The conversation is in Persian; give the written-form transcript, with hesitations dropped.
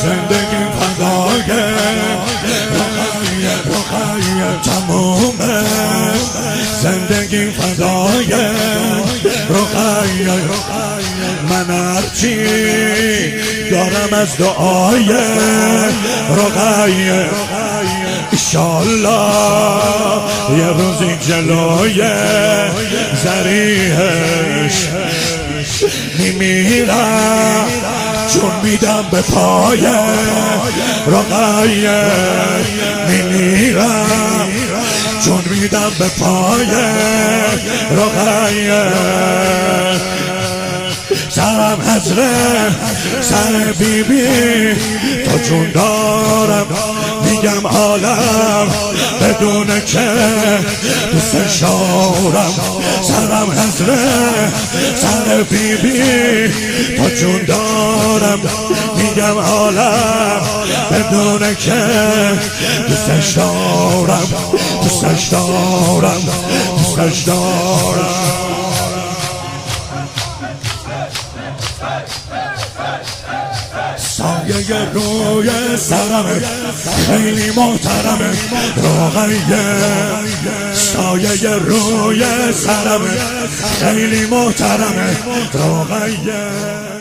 زندگی فدای رقیه تمومه، زندگی فدای رقیه. من هرچی دارم از دعای رقیه، ایشالله یه روزی جلوی ذریحش میمیرم، چون میدم به پای رقیه. میمیرم چون میدم به پای رقیه. سرم حضره سر بیبی تا جون دارم، میگم عالم بدون که دوست دارم. سرم حضره سر بیبی تا جون دارم، میگم عالم بدون که دوست دارم، دوست دارم، دوست دارم. سایه روی سرمه خیلی محترمه رقیه، سایه روی سرمه خیلی محترمه رقیه.